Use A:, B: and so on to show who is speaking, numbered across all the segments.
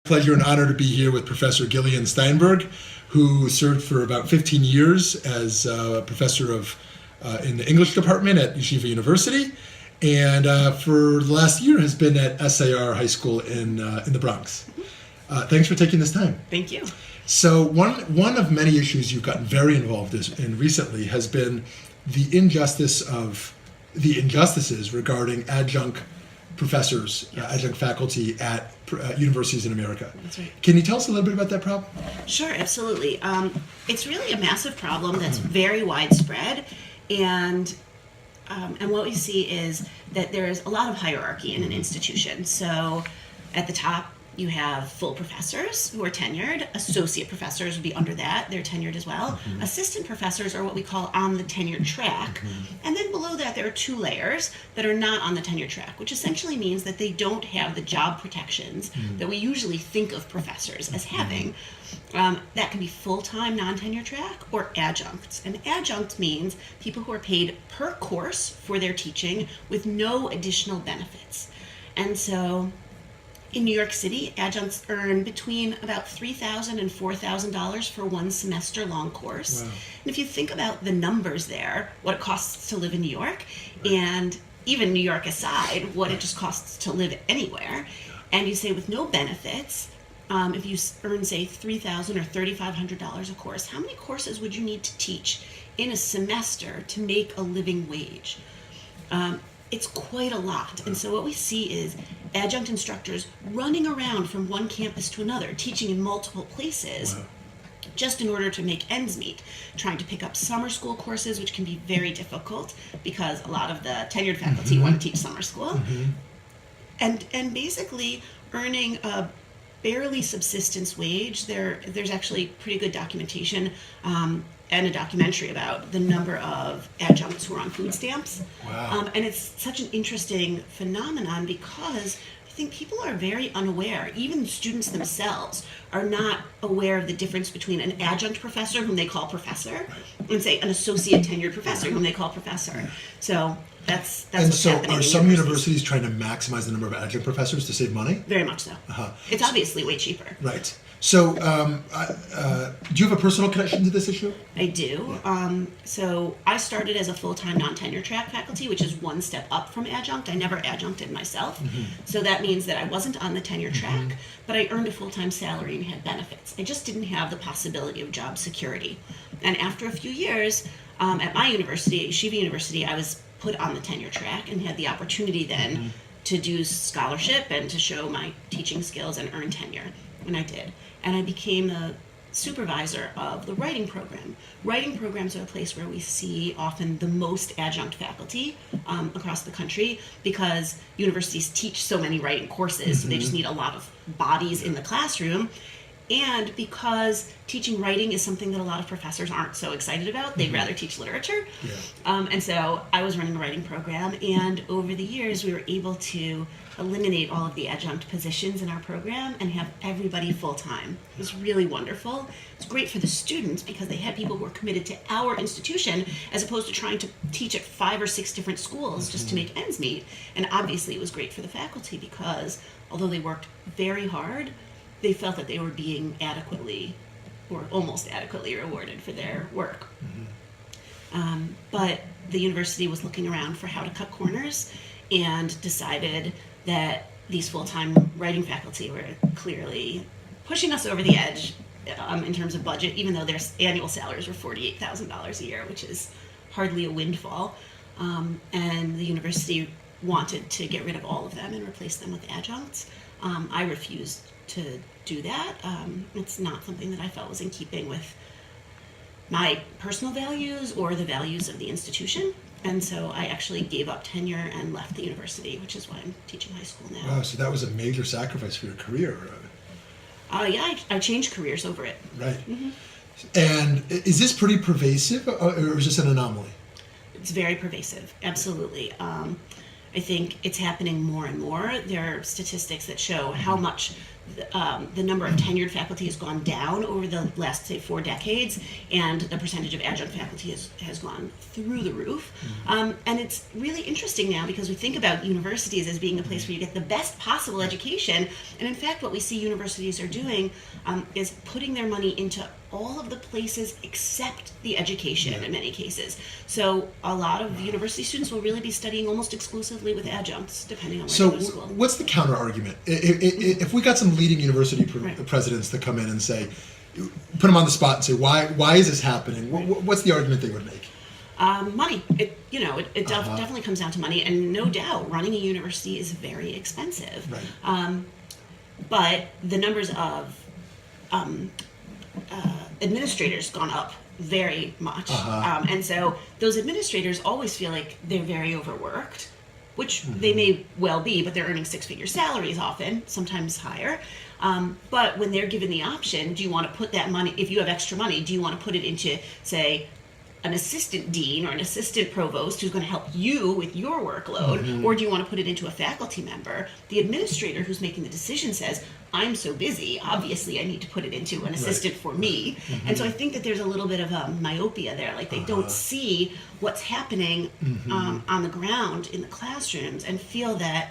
A: Pleasure and honor to be here with Professor Gillian Steinberg, who served for about 15 years as a professor in the English department at Yeshiva University, and for the last year has been at SAR High School in the Bronx. Thanks for taking this time.
B: Thank you.
A: So one of many issues you've gotten very involved in recently has been the injustices regarding adjunct professors, adjunct faculty at universities in America.
B: That's right.
A: Can you tell us a little bit about that problem?
B: Sure, absolutely. It's really a massive problem that's very widespread, and what we see is that there's a lot of hierarchy in an institution. So at the top, you have full professors who are tenured. Associate professors would be under that. They're tenured as well. Mm-hmm. Assistant professors are what we call on the tenure track. Mm-hmm. And then below that, there are two layers that are not on the tenure track, which essentially means that they don't have the job protections that we usually think of professors as having. That can be full-time non-tenure track or adjuncts. And adjunct means people who are paid per course for their teaching with no additional benefits. And so in New York City, adjuncts earn between about $3,000 and $4,000 for one semester-long course. Wow. And if you think about the numbers there, what it costs to live in New York, and even New York aside, what it just costs to live anywhere, and you say with no benefits, if you earn, say, $3,000 or $3,500 a course, how many courses would you need to teach in a semester to make a living wage? It's quite a lot. And so what we see is adjunct instructors running around from one campus to another, teaching in multiple places, just in order to make ends meet, trying to pick up summer school courses, which can be very difficult because a lot of the tenured faculty want to teach summer school, and basically earning a barely subsistence wage. There's actually pretty good documentation and a documentary about the number of adjuncts who are on food stamps.
A: Wow.
B: And it's such an interesting phenomenon because I think people are very unaware, even students themselves are not aware of the difference between an adjunct professor, whom they call professor, and say an associate tenured professor, whom they call professor. So that's what's happening.
A: And so are some universities trying to maximize the number of adjunct professors to save money?
B: Very much so. It's obviously way cheaper.
A: Right. So, do you have a personal connection to this issue?
B: I do. So I started as a full-time non-tenure track faculty, which is one step up from adjunct. I never adjuncted myself. So that means that I wasn't on the tenure track, but I earned a full-time salary and had benefits. I just didn't have the possibility of job security. And after a few years, at my university, Yeshiva University, I was put on the tenure track and had the opportunity then to do scholarship and to show my teaching skills and earn tenure. And I did. And I became the supervisor of the writing program. Writing programs are a place where we see often the most adjunct faculty across the country because universities teach so many writing courses, so they just need a lot of bodies in the classroom. And because teaching writing is something that a lot of professors aren't so excited about, they'd rather teach literature. And so I was running a writing program, and over the years we were able to eliminate all of the adjunct positions in our program and have everybody full-time. It was really wonderful. It's great for the students because they had people who were committed to our institution as opposed to trying to teach at 5 or 6 different schools just to make ends meet. And obviously it was great for the faculty because although they worked very hard, they felt that they were being adequately or almost adequately rewarded for their work. But the university was looking around for how to cut corners and decided that these full-time writing faculty were clearly pushing us over the edge in terms of budget, even though their annual salaries were $48,000 a year, which is hardly a windfall. And the university wanted to get rid of all of them and replace them with adjuncts. I refused to do that. It's not something that I felt was in keeping with my personal values or the values of the institution. And so I actually gave up tenure and left the university, which is why I'm teaching high school now.
A: Wow, so that was a major sacrifice for your career.
B: Yeah, I changed careers over it.
A: Right. And is this pretty pervasive, or is this an anomaly?
B: It's very pervasive, absolutely. I think it's happening more and more. There are statistics that show how much the number of tenured faculty has gone down over the last, say, 4 decades, and the percentage of adjunct faculty has gone through the roof. And it's really interesting now because we think about universities as being a place where you get the best possible education, and in fact what we see universities are doing is putting their money into all of the places except the education in many cases. So a lot of university students will really be studying almost exclusively with adjuncts, depending on where they go to school.
A: So what's the counter argument? If we got some leading university presidents to come in and say, put them on the spot and say, why is this happening? What's the argument they would make?
B: Money. It definitely comes down to money, and no doubt running a university is very expensive.
A: Right.
B: But the numbers of administrators gone up very much. And so those administrators always feel like they're very overworked, which they may well be, but they're earning 6-figure salaries often, sometimes higher. But when they're given the option, do you want to put that money, if you have extra money, do you want to put it into, say, an assistant dean or an assistant provost who's going to help you with your workload, or do you want to put it into a faculty member? The administrator who's making the decision says, I'm so busy, obviously I need to put it into an assistant for me. And so I think that there's a little bit of a myopia there, like they don't see what's happening on the ground in the classrooms and feel that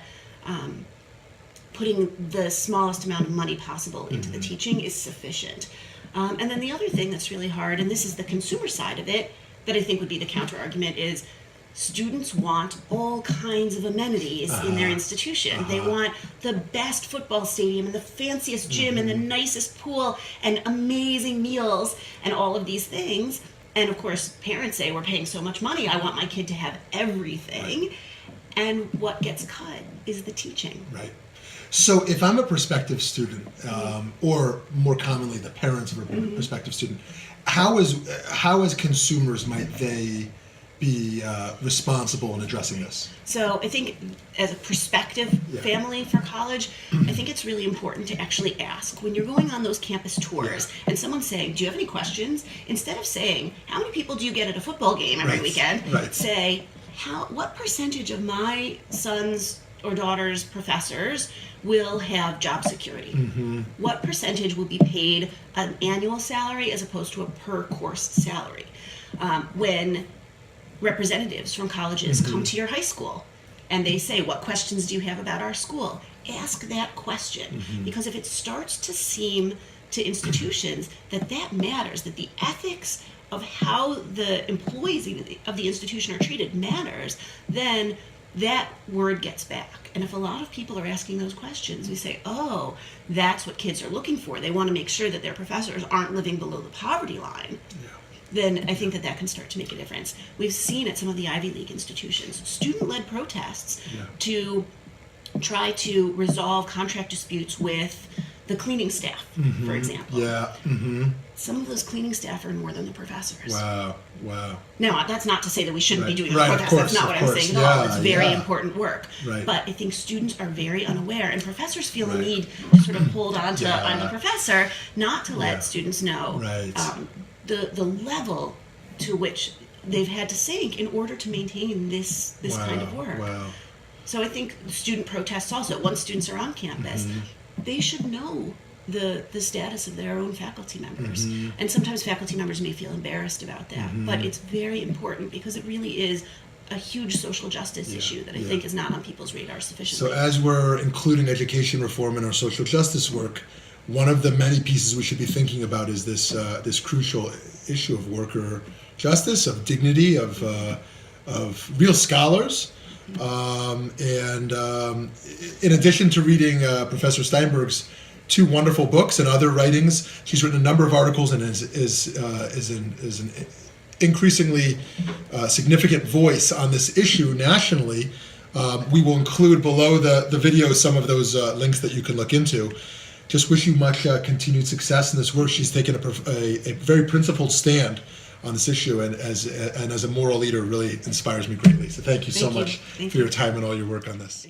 B: putting the smallest amount of money possible into the teaching is sufficient. And then the other thing that's really hard, and this is the consumer side of it, that I think would be the counter argument, is students want all kinds of amenities in their institution. They want the best football stadium and the fanciest gym and the nicest pool and amazing meals and all of these things. And of course, parents say, we're paying so much money, I want my kid to have everything. Right. And what gets cut is the teaching.
A: Right. So if I'm a prospective student, or more commonly the parents of a prospective student, how as consumers might they be responsible in addressing this?
B: So I think as a prospective family for college, I think it's really important to actually ask when you're going on those campus tours and someone's saying, do you have any questions? Instead of saying, how many people do you get at a football game every weekend? Say, what percentage of my son's or daughter's professors will have job security? What percentage will be paid an annual salary as opposed to a per course salary? When representatives from colleges come to your high school and they say, what questions do you have about our school? Ask that question, because if it starts to seem to institutions that matters, that the ethics of how the employees of the institution are treated matters, then that word gets back. And if a lot of people are asking those questions, we say, oh, that's what kids are looking for. They want to make sure that their professors aren't living below the poverty line. Then I think that can start to make a difference. We've seen at some of the Ivy League institutions student-led protests to try to resolve contract disputes with the cleaning staff, for example. Some of those cleaning staff earn more than the professors.
A: Wow.
B: Now, that's not to say that we shouldn't be doing the protests. That's not what I'm saying at all. It's very important work. But I think students are very unaware, and professors feel the need to sort of hold on to I'm the professor, not to let students know the level to which they've had to sink in order to maintain this kind of work. So I think student protests also, once students are on campus, they should know the status of their own faculty members. And sometimes faculty members may feel embarrassed about that, but it's very important because it really is a huge social justice issue that I think is not on people's radar sufficiently.
A: So as we're including education reform in our social justice work, one of the many pieces we should be thinking about is this crucial issue of worker justice, of dignity, of real scholars. And in addition to reading Professor Steinberg's 2 wonderful books and other writings, she's written a number of articles and is an increasingly significant voice on this issue nationally. We will include below the video some of those links that you can look into. Just wish you much continued success in this work. She's taken a very principled stand on this issue, and as a moral leader really inspires me greatly. So thank you so much for your time and all your work on this.